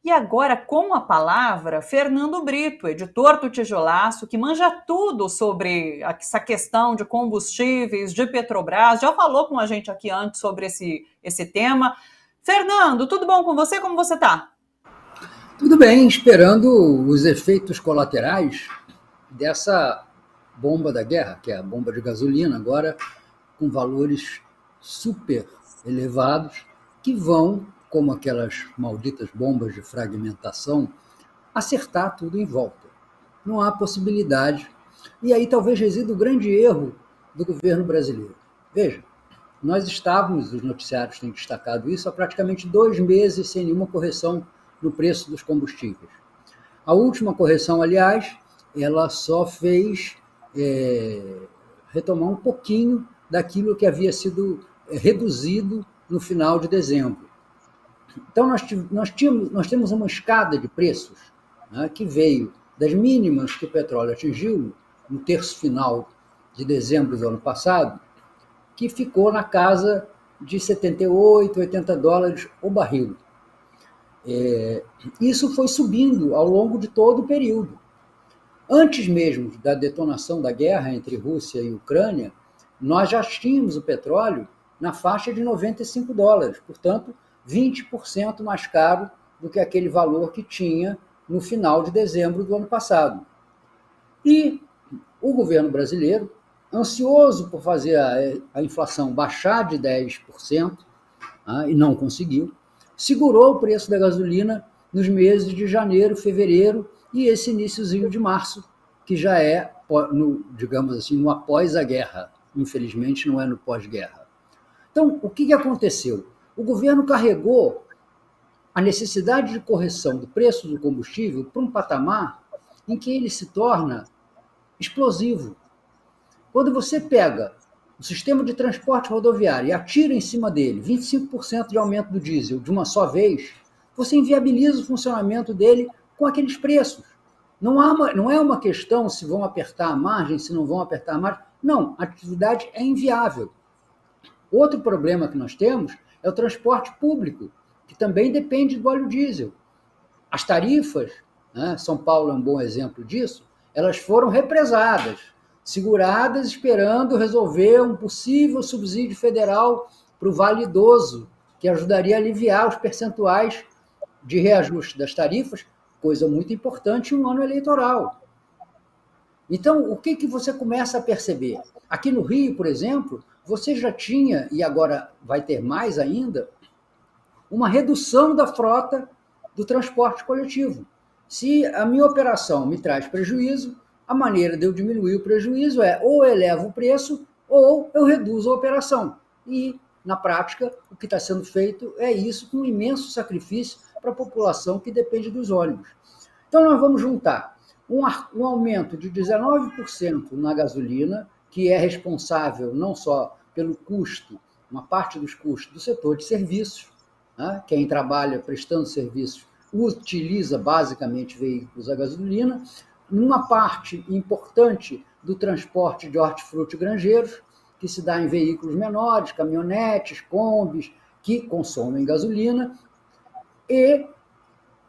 E agora, com a palavra, Fernando Brito, editor do Tijolaço, que manja tudo sobre essa questão de combustíveis, de Petrobras, já falou com a gente aqui antes sobre esse tema. Fernando, tudo bom com você? Como você está? Tudo bem, esperando os efeitos colaterais dessa bomba da guerra, que é a bomba de gasolina, agora com valores super elevados, que vão, como aquelas malditas bombas de fragmentação, acertar tudo em volta. Não há possibilidade. E aí talvez resida o grande erro do governo brasileiro. Veja, nós estávamos, os noticiários têm destacado isso, há praticamente 2 meses sem nenhuma correção no preço dos combustíveis. A última correção, aliás, ela só fez retomar um pouquinho daquilo que havia sido reduzido no final de dezembro. Então, nós temos uma escada de preços, né, que veio das mínimas que o petróleo atingiu no terço final de dezembro do ano passado, que ficou na casa de 78, 80 dólares o barril. Isso foi subindo ao longo de todo o período. Antes mesmo da detonação da guerra entre Rússia e Ucrânia, nós já tínhamos o petróleo na faixa de 95 dólares, portanto, 20% mais caro do que aquele valor que tinha no final de dezembro do ano passado. E o governo brasileiro, ansioso por fazer a inflação baixar de 10%, e não conseguiu, segurou o preço da gasolina nos meses de janeiro, fevereiro e esse iniciozinho de março, que já é, digamos assim, no após a guerra. Infelizmente, não é no pós-guerra. Então, o que aconteceu? O governo carregou a necessidade de correção do preço do combustível para um patamar em que ele se torna explosivo. Quando você pega o sistema de transporte rodoviário e atira em cima dele 25% de aumento do diesel de uma só vez, você inviabiliza o funcionamento dele com aqueles preços. Não é uma questão se vão apertar a margem, se não vão apertar a margem. Não, a atividade é inviável. Outro problema que nós temos é o transporte público, que também depende do óleo diesel. As tarifas, né, São Paulo é um bom exemplo disso, elas foram represadas, seguradas, esperando resolver um possível subsídio federal para o Vale Idoso, que ajudaria a aliviar os percentuais de reajuste das tarifas, coisa muito importante em um ano eleitoral. Então, o que você começa a perceber? Aqui no Rio, por exemplo, você já tinha, e agora vai ter mais ainda, uma redução da frota do transporte coletivo. Se a minha operação me traz prejuízo, a maneira de eu diminuir o prejuízo é ou eu elevo o preço ou eu reduzo a operação. E, na prática, o que está sendo feito é isso, com um imenso sacrifício para a população que depende dos ônibus. Então, nós vamos juntar um aumento de 19% na gasolina, que é responsável não só pelo custo, uma parte dos custos do setor de serviços, né? Quem trabalha prestando serviços utiliza basicamente veículos a gasolina, uma parte importante do transporte de hortifruti granjeiros, que se dá em veículos menores, caminhonetes, combis, que consomem gasolina, e,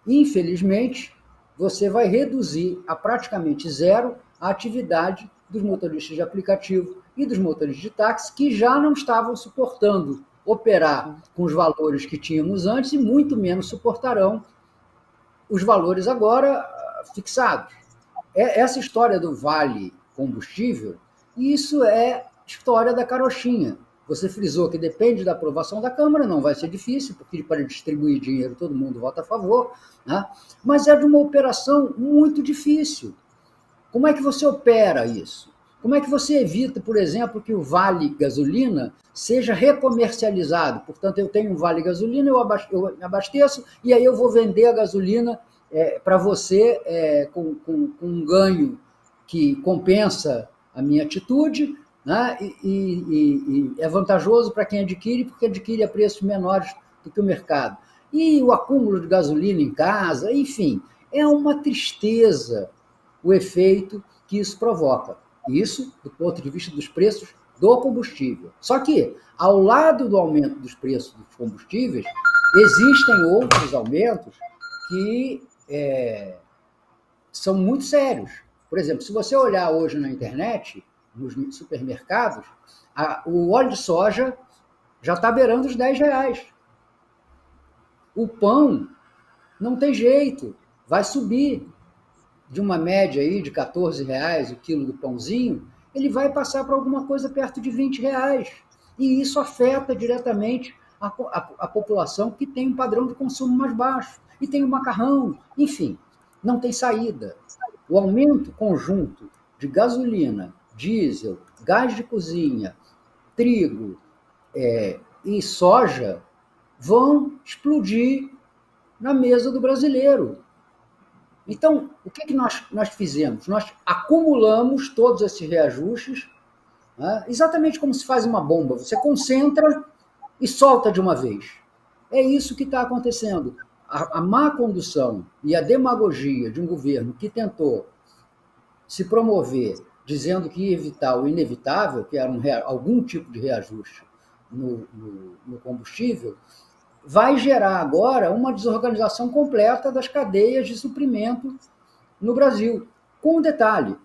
infelizmente, você vai reduzir a praticamente zero a atividade dos motoristas de aplicativo e dos motoristas de táxi, que já não estavam suportando operar com os valores que tínhamos antes e muito menos suportarão os valores agora fixados. Essa história do vale combustível, isso é história da carochinha. Você frisou que depende da aprovação da Câmara, não vai ser difícil, porque para distribuir dinheiro todo mundo vota a favor, né? Mas é de uma operação muito difícil. Como é que você opera isso? Como é que você evita, por exemplo, que o vale gasolina seja recomercializado? Portanto, eu tenho um vale gasolina, eu abasteço, e aí eu vou vender a gasolina para você com um ganho que compensa a minha atitude, né? E é vantajoso para quem adquire, porque adquire a preços menores do que o mercado. E o acúmulo de gasolina em casa, enfim, é uma tristeza o efeito que isso provoca. Isso do ponto de vista dos preços do combustível. Só que, ao lado do aumento dos preços dos combustíveis, existem outros aumentos que são muito sérios. Por exemplo, se você olhar hoje na internet, nos supermercados, o óleo de soja já está beirando os R$10. O pão não tem jeito, vai subir de uma média aí de R$14 o quilo do pãozinho, ele vai passar para alguma coisa perto de R$20. E isso afeta diretamente a população que tem um padrão de consumo mais baixo. E tem o macarrão, enfim, não tem saída. O aumento conjunto de gasolina, diesel, gás de cozinha, trigo e soja vão explodir na mesa do brasileiro. Então, o que nós fizemos? Nós acumulamos todos esses reajustes, né? Exatamente como se faz uma bomba. Você concentra e solta de uma vez. É isso que está acontecendo. A má condução e a demagogia de um governo que tentou se promover dizendo que ia evitar o inevitável, que era algum tipo de reajuste no combustível, vai gerar agora uma desorganização completa das cadeias de suprimento no Brasil. Com um detalhe,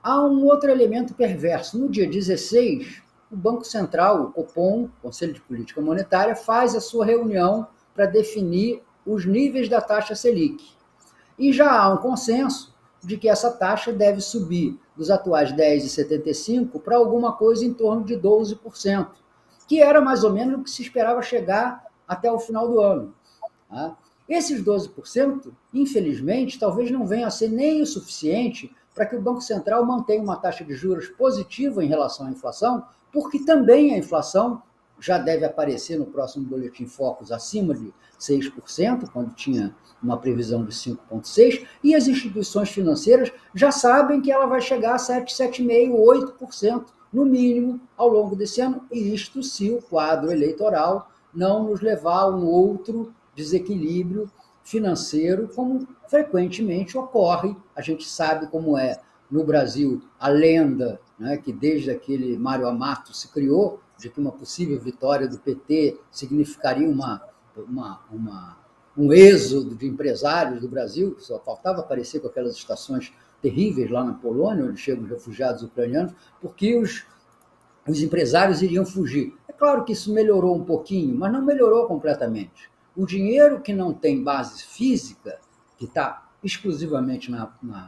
há um outro elemento perverso. No dia 16, o Banco Central, o Copom, Conselho de Política Monetária, faz a sua reunião para definir os níveis da taxa Selic. E já há um consenso de que essa taxa deve subir dos atuais 10,75% para alguma coisa em torno de 12%, que era mais ou menos o que se esperava chegar até o final do ano. Tá? Esses 12%, infelizmente, talvez não venham a ser nem o suficiente para que o Banco Central mantenha uma taxa de juros positiva em relação à inflação, porque também a inflação já deve aparecer no próximo Boletim Focus acima de 6%, quando tinha uma previsão de 5,6%, e as instituições financeiras já sabem que ela vai chegar a 7, 7,5%, 8%, no mínimo, ao longo desse ano, e isto se o quadro eleitoral não nos levar a um outro desequilíbrio financeiro, como frequentemente ocorre. A gente sabe como é no Brasil a lenda, né, que desde aquele Mário Amato se criou, de que uma possível vitória do PT significaria um êxodo de empresários do Brasil, que só faltava aparecer com aquelas estações terríveis lá na Polônia, onde chegam refugiados ucranianos, porque os empresários iriam fugir. É claro que isso melhorou um pouquinho, mas não melhorou completamente. O dinheiro que não tem base física, que está exclusivamente na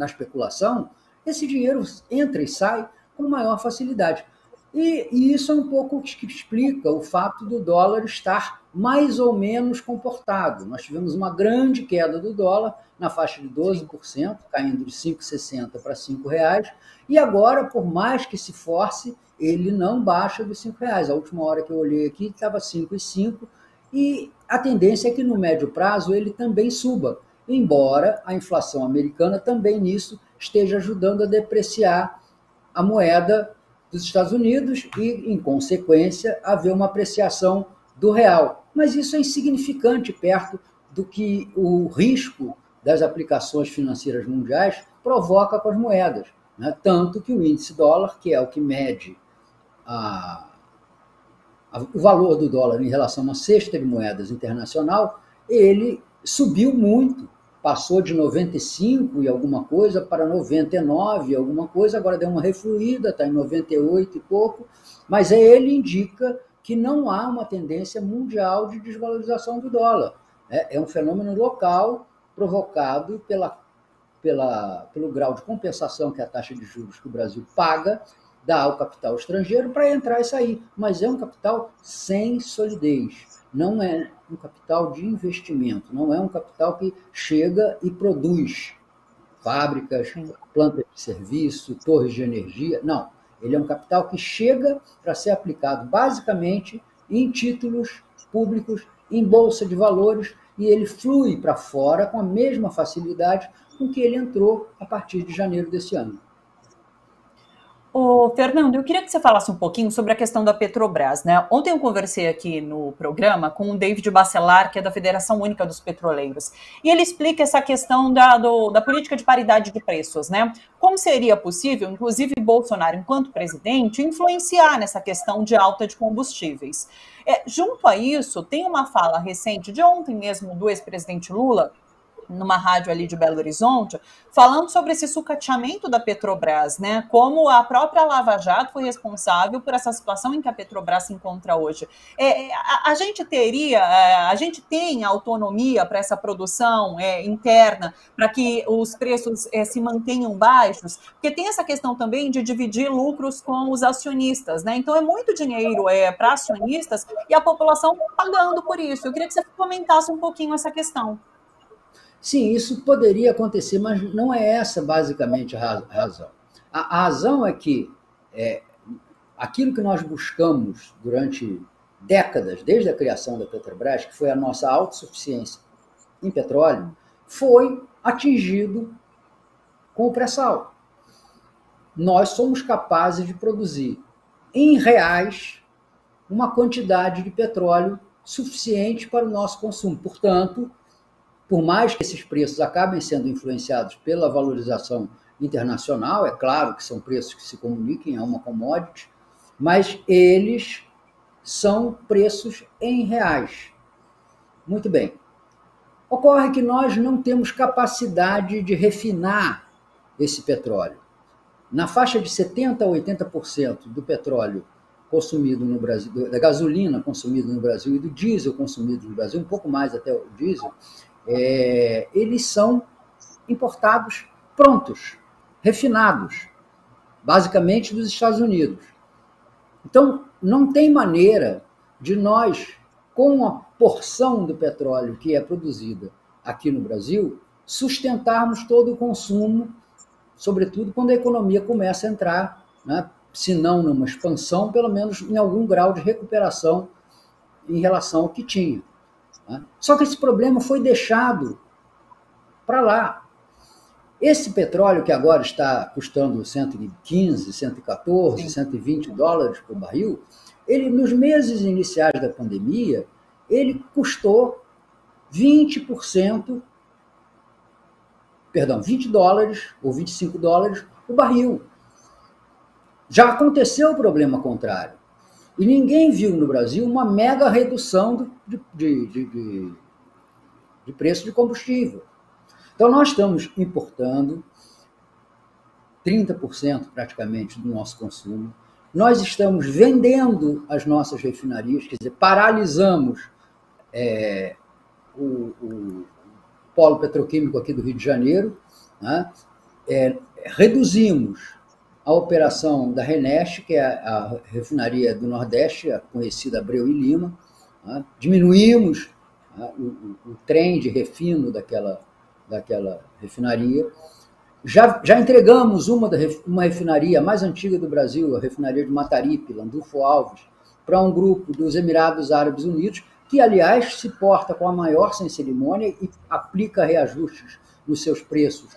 especulação, esse dinheiro entra e sai com maior facilidade. E isso é um pouco o que explica o fato do dólar estar mais ou menos comportado. Nós tivemos uma grande queda do dólar, na faixa de 12%, caindo de 5,60 para R$5, e agora, por mais que se force, ele não baixa dos R$5. A última hora que eu olhei aqui estava 5,5, e a tendência é que no médio prazo ele também suba, embora a inflação americana também nisso esteja ajudando a depreciar a moeda dos Estados Unidos e, em consequência, haver uma apreciação do real. Mas isso é insignificante perto do que o risco das aplicações financeiras mundiais provoca com as moedas, né? Tanto que o índice dólar, que é o que mede o valor do dólar em relação a uma cesta de moedas internacional, ele subiu muito, passou de 95 e alguma coisa para 99 e alguma coisa, agora deu uma refluída, está em 98 e pouco, mas ele indica que não há uma tendência mundial de desvalorização do dólar. É um fenômeno local provocado pelo grau de compensação que a taxa de juros que o Brasil paga dá ao capital estrangeiro para entrar e sair, mas é um capital sem solidez. Não é um capital de investimento, não é um capital que chega e produz fábricas, plantas de serviço, torres de energia. Não, ele é um capital que chega para ser aplicado basicamente em títulos públicos, em bolsa de valores, e ele flui para fora com a mesma facilidade com que ele entrou a partir de janeiro desse ano. Ô, Fernando, eu queria que você falasse um pouquinho sobre a questão da Petrobras, né? Ontem eu conversei aqui no programa com o David Bacelar, que é da Federação Única dos Petroleiros, e ele explica essa questão da política de paridade de preços, né? Como seria possível, inclusive Bolsonaro, enquanto presidente, influenciar nessa questão de alta de combustíveis. Junto a isso, tem uma fala recente de ontem mesmo do ex-presidente Lula, numa rádio ali de Belo Horizonte, falando sobre esse sucateamento da Petrobras, né? Como a própria Lava Jato foi responsável por essa situação em que a Petrobras se encontra hoje. A gente a gente tem autonomia para essa produção interna, para que os preços se mantenham baixos, porque tem essa questão também de dividir lucros com os acionistas, né? Então é muito dinheiro para acionistas e a população pagando por isso. Eu queria que você comentasse um pouquinho essa questão. Sim, isso poderia acontecer, mas não é essa basicamente a razão. A razão é que aquilo que nós buscamos durante décadas, desde a criação da Petrobras, que foi a nossa autossuficiência em petróleo, foi atingido com o pré-sal. Nós somos capazes de produzir em reais uma quantidade de petróleo suficiente para o nosso consumo. Portanto, por mais que esses preços acabem sendo influenciados pela valorização internacional, é claro que são preços que se comuniquem a uma commodity, mas eles são preços em reais. Muito bem. Ocorre que nós não temos capacidade de refinar esse petróleo. Na faixa de 70% a 80% do petróleo consumido no Brasil, da gasolina consumida no Brasil e do diesel consumido no Brasil, um pouco mais até o diesel, eles são importados prontos, refinados, basicamente dos Estados Unidos. Então, não tem maneira de nós, com a porção do petróleo que é produzida aqui no Brasil, sustentarmos todo o consumo, sobretudo quando a economia começa a entrar, né, se não numa expansão, pelo menos em algum grau de recuperação em relação ao que tinha. Né? Só que esse problema foi deixado para lá. Esse petróleo que agora está custando 115, 114, 120 dólares por barril, ele nos meses iniciais da pandemia, ele custou 20%, perdão, 20 dólares ou 25 dólares o barril. Já aconteceu o problema contrário. E ninguém viu no Brasil uma mega redução de preço de combustível. Então, nós estamos importando 30% praticamente do nosso consumo. Nós estamos vendendo as nossas refinarias, quer dizer, paralisamos o polo petroquímico aqui do Rio de Janeiro, né? Reduzimos a operação da RENEST, que é a refinaria do Nordeste, a conhecida Abreu e Lima, né? Diminuímos o trem de refino daquela refinaria. Já entregamos uma refinaria mais antiga do Brasil, a refinaria de Mataripe, Landulfo Alves, para um grupo dos Emirados Árabes Unidos, que, aliás, se porta com a maior sem cerimônia e aplica reajustes nos seus preços,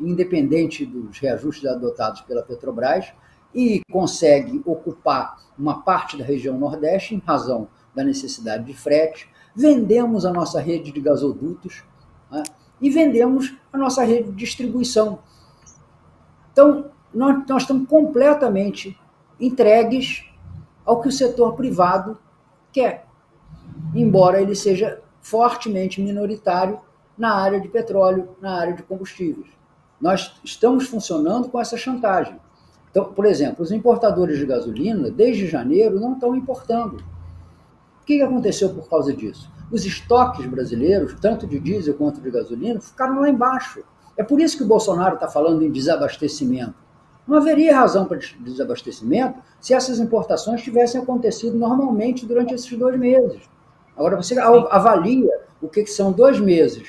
independente dos reajustes adotados pela Petrobras, e consegue ocupar uma parte da região Nordeste em razão da necessidade de frete. Vendemos a nossa rede de gasodutos, né? E vendemos a nossa rede de distribuição. Então, nós estamos completamente entregues ao que o setor privado quer, embora ele seja fortemente minoritário na área de petróleo, na área de combustíveis. Nós estamos funcionando com essa chantagem. Então, por exemplo, os importadores de gasolina, desde janeiro, não estão importando. O que aconteceu por causa disso? Os estoques brasileiros, tanto de diesel quanto de gasolina, ficaram lá embaixo. É por isso que o Bolsonaro está falando em desabastecimento. Não haveria razão para desabastecimento se essas importações tivessem acontecido normalmente durante esses 2 meses. Agora, você avalia o que são 2 meses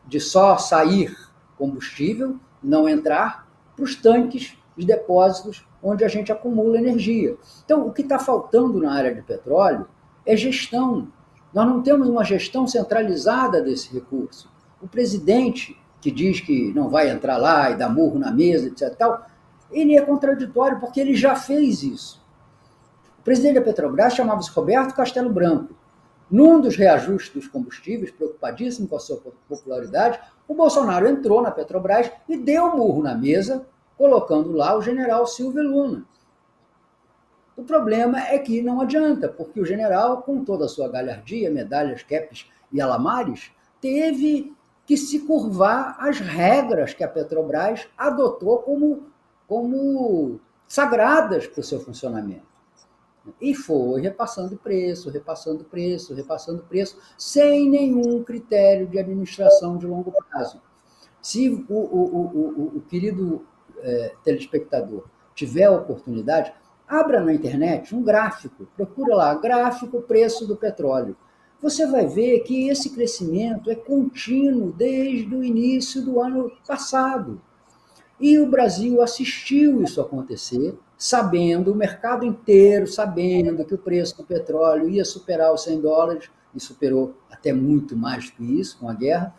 de só sair combustível, não entrar, para os tanques de depósitos onde a gente acumula energia. Então, o que está faltando na área de petróleo é gestão. Nós não temos uma gestão centralizada desse recurso. O presidente, que diz que não vai entrar lá e dar murro na mesa, etc., tal, ele é contraditório porque ele já fez isso. O presidente da Petrobras chamava-se Roberto Castelo Branco. Num dos reajustes dos combustíveis, preocupadíssimo com a sua popularidade, o Bolsonaro entrou na Petrobras e deu um murro na mesa, colocando lá o general Silvio Luna. O problema é que não adianta, porque o general, com toda a sua galhardia, medalhas, capes e alamares, teve que se curvar às regras que a Petrobras adotou como sagradas para o seu funcionamento. E foi repassando preço, sem nenhum critério de administração de longo prazo. Se o querido telespectador tiver a oportunidade, abra na internet um gráfico, procura lá, gráfico preço do petróleo. Você vai ver que esse crescimento é contínuo desde o início do ano passado. E o Brasil assistiu isso acontecer, sabendo, o mercado inteiro sabendo que o preço do petróleo ia superar os $100, e superou até muito mais do que isso com a guerra,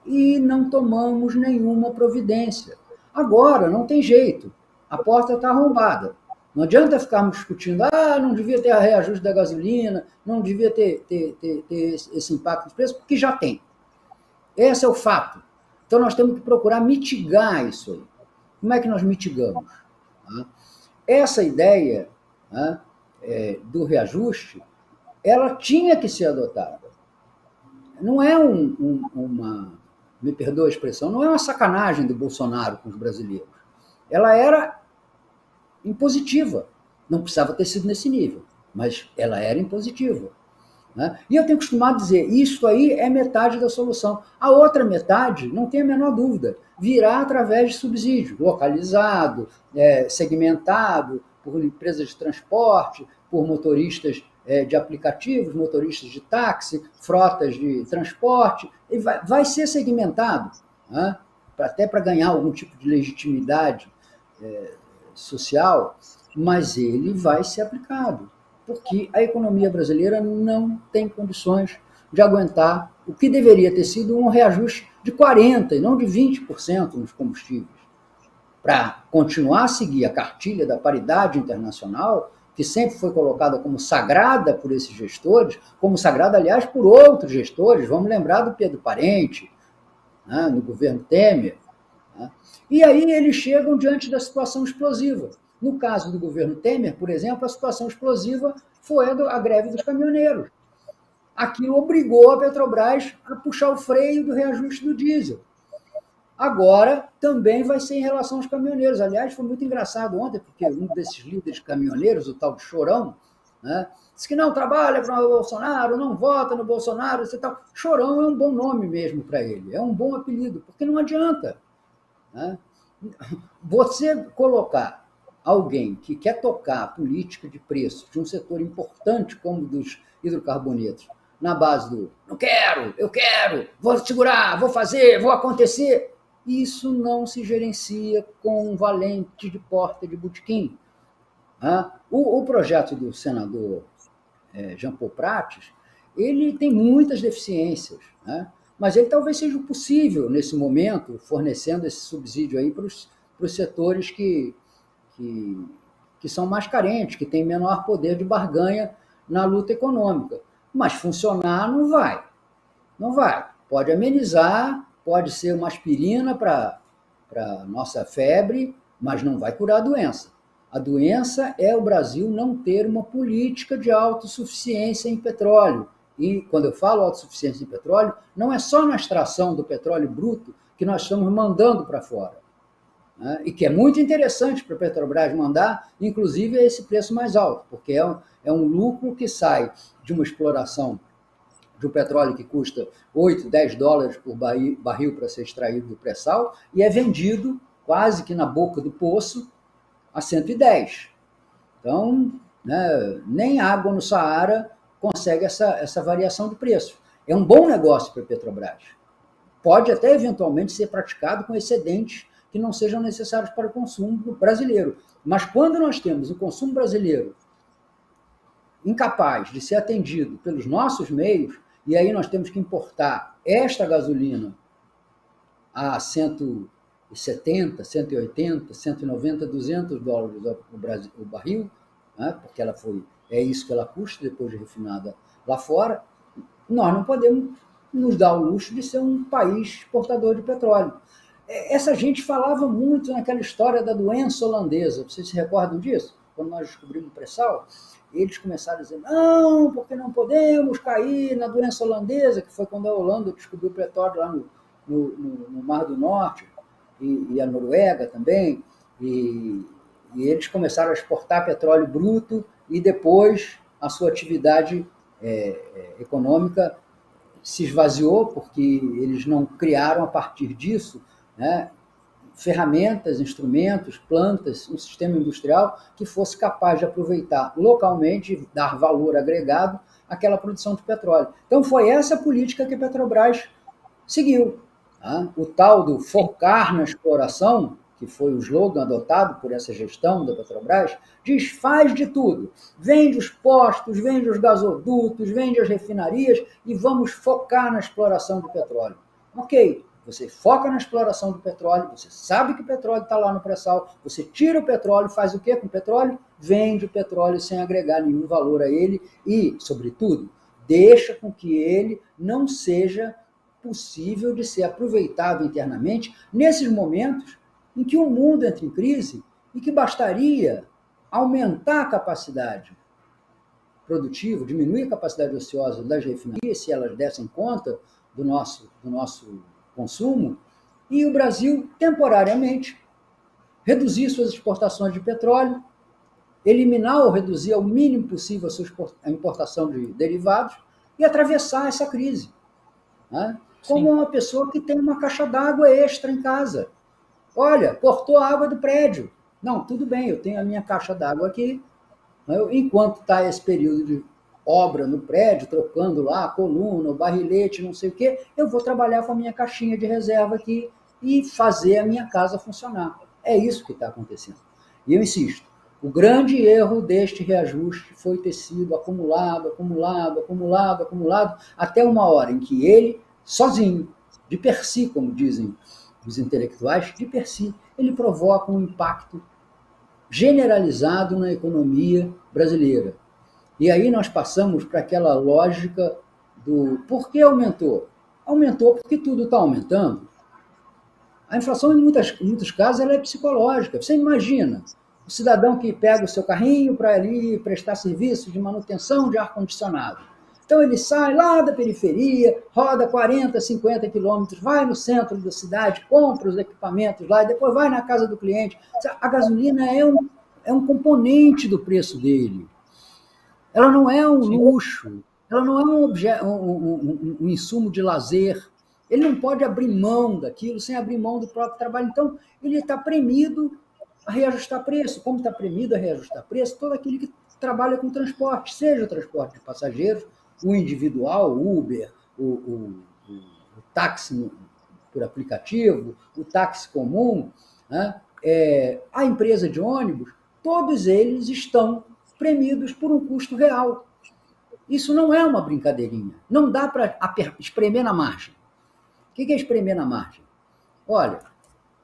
e não tomamos nenhuma providência. Agora, não tem jeito, a porta está arrombada. Não adianta ficarmos discutindo, não devia ter a reajuste da gasolina, não devia ter esse impacto nos preços, porque já tem. Esse é o fato. Então, nós temos que procurar mitigar isso aí. Como é que nós mitigamos? Essa ideia do reajuste, ela tinha que ser adotada. Não é me perdoa a expressão, não é uma sacanagem do Bolsonaro com os brasileiros. Ela era impositiva. Não precisava ter sido nesse nível, mas ela era impositiva. Né? E eu tenho costumado dizer, isso aí é metade da solução. A outra metade, não tem a menor dúvida, virá através de subsídio, localizado, segmentado, por empresas de transporte, por motoristas de aplicativos, motoristas de táxi, frotas de transporte, e vai ser segmentado, né? Até para ganhar algum tipo de legitimidade social, mas ele vai ser aplicado, porque a economia brasileira não tem condições de aguentar o que deveria ter sido um reajuste de 40% e não de 20% nos combustíveis. Para continuar a seguir a cartilha da paridade internacional, que sempre foi colocada como sagrada por esses gestores, como sagrada, aliás, por outros gestores, vamos lembrar do Pedro Parente, né, no governo Temer. Né? E aí eles chegam diante da situação explosiva. No caso do governo Temer, por exemplo, a situação explosiva foi a greve dos caminhoneiros. Aquilo obrigou a Petrobras a puxar o freio do reajuste do diesel. Agora, também vai ser em relação aos caminhoneiros. Aliás, foi muito engraçado ontem, porque um desses líderes caminhoneiros, o tal de Chorão, né, disse que não trabalha para o Bolsonaro, não vota no Bolsonaro, e tal. Chorão é um bom nome mesmo para ele, é um bom apelido, porque não adianta. Né? Você colocar alguém que quer tocar a política de preço de um setor importante como o dos hidrocarbonetos, na base do não quero, eu quero, vou segurar, vou fazer, vou acontecer, isso não se gerencia com um valente de porta de botequim. O projeto do senador Jean Paul Prates, ele tem muitas deficiências, né? Mas ele talvez seja possível, nesse momento, fornecendo esse subsídio aí para os setores que são mais carentes, que têm menor poder de barganha na luta econômica. Mas funcionar não vai. Não vai. Pode amenizar, pode ser uma aspirina para a nossa febre, mas não vai curar a doença. A doença é o Brasil não ter uma política de autossuficiência em petróleo. E quando eu falo autossuficiência em petróleo, não é só na extração do petróleo bruto que nós estamos mandando para fora. Né? E que é muito interessante para a Petrobras mandar, inclusive a esse preço mais alto, porque é um lucro que sai de uma exploração de um petróleo que custa $8, $10 por barril para ser extraído do pré-sal e é vendido quase que na boca do poço a 110. Então, né, nem água no Saara consegue essa variação de preço. É um bom negócio para a Petrobras. Pode até eventualmente ser praticado com excedentes que não sejam necessários para o consumo brasileiro. Mas quando nós temos o consumo brasileiro incapaz de ser atendido pelos nossos meios, e aí nós temos que importar esta gasolina a 150 170, 180, 190, 200 dólares o barril, né? Porque é isso que ela custa depois de refinada lá fora. Nós não podemos nos dar o luxo de ser um país exportador de petróleo. Essa gente falava muito naquela história da doença holandesa. Vocês se recordam disso? Quando nós descobrimos o pré-sal, eles começaram a dizer, não, porque não podemos cair na doença holandesa, que foi quando a Holanda descobriu o petróleo lá no Mar do Norte, e a Noruega também, e eles começaram a exportar petróleo bruto, e depois a sua atividade econômica se esvaziou, porque eles não criaram a partir disso, né, ferramentas, instrumentos, plantas, um sistema industrial que fosse capaz de aproveitar localmente e dar valor agregado àquela produção de petróleo. Então foi essa a política que a Petrobras seguiu. Tá? O tal do focar na exploração, que foi o slogan adotado por essa gestão da Petrobras, diz, faz de tudo. Vende os postos, vende os gasodutos, vende as refinarias e vamos focar na exploração do petróleo. Ok, você foca na exploração do petróleo, você sabe que o petróleo está lá no pré-sal, você tira o petróleo, faz o quê com o petróleo? Vende o petróleo sem agregar nenhum valor a ele e, sobretudo, deixa com que ele não seja possível de ser aproveitado internamente nesses momentos em que o mundo entra em crise e que bastaria aumentar a capacidade produtiva, diminuir a capacidade ociosa das refinarias, se elas dessem conta do nosso consumo, e o Brasil, temporariamente, reduzir suas exportações de petróleo, eliminar ou reduzir ao mínimo possível a importação de derivados e atravessar essa crise. Né? Como uma pessoa que tem uma caixa d'água extra em casa. Olha, cortou a água do prédio. Não, tudo bem, eu tenho a minha caixa d'água aqui. Enquanto está esse período de obra no prédio, trocando lá a coluna, o barrilete, não sei o quê, eu vou trabalhar com a minha caixinha de reserva aqui e fazer a minha casa funcionar. É isso que está acontecendo. E eu insisto, o grande erro deste reajuste foi ter sido acumulado, até uma hora em que ele, sozinho, de per si, como dizem os intelectuais, de per si, ele provoca um impacto generalizado na economia brasileira. E aí nós passamos para aquela lógica do por que aumentou? Aumentou porque tudo está aumentando. A inflação, em muitos casos, ela é psicológica. Você imagina o cidadão que pega o seu carrinho para ali prestar serviço de manutenção de ar-condicionado. Então ele sai lá da periferia, roda 40, 50 quilômetros, vai no centro da cidade, compra os equipamentos lá e depois vai na casa do cliente. A gasolina é um componente do preço dele. Ela não é um luxo, ela não é um insumo de lazer. Ele não pode abrir mão daquilo sem abrir mão do próprio trabalho. Então, ele está premido a reajustar preço. Como está premido a reajustar preço, todo aquele que trabalha com transporte, seja o transporte de passageiros, o individual, o Uber, o táxi por aplicativo, o táxi comum, né? A empresa de ônibus, todos eles estão premidos por um custo real. Isso não é uma brincadeirinha. Não dá para espremer na margem. O que é espremer na margem? Olha,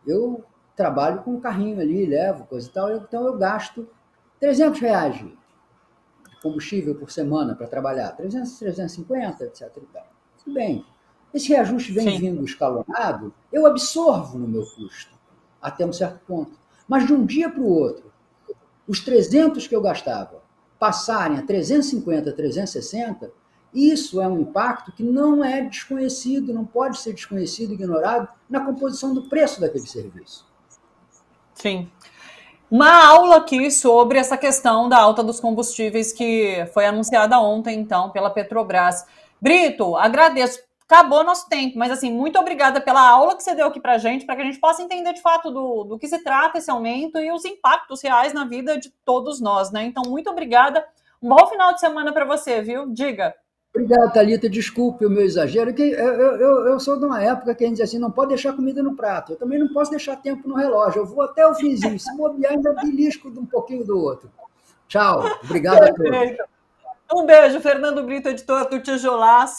eu trabalho com um carrinho ali, levo coisa e tal, então eu gasto R$300 de combustível por semana para trabalhar, 300, 350, etc. Tudo bem. Esse reajuste vem vindo escalonado, eu absorvo no meu custo, até um certo ponto. Mas de um dia para o outro, os 300 que eu gastava passarem a 350, 360, isso é um impacto que não é desconhecido, não pode ser desconhecido, ignorado na composição do preço daquele serviço. Sim. Uma aula aqui sobre essa questão da alta dos combustíveis que foi anunciada ontem, então, pela Petrobras. Brito, agradeço. Acabou nosso tempo, mas assim, muito obrigada pela aula que você deu aqui para a gente possa entender de fato do que se trata esse aumento e os impactos reais na vida de todos nós, né? Então, muito obrigada. Um bom final de semana para você, viu? Diga. Obrigado, Thalita. Desculpe o meu exagero. Eu sou de uma época que a gente diz assim, não pode deixar comida no prato. Eu também não posso deixar tempo no relógio. Eu vou até o finzinho. Se bobear, ainda belisco de um pouquinho do outro. Tchau. Obrigado a todos. Um beijo, Fernando Brito, editor do Tijolaço.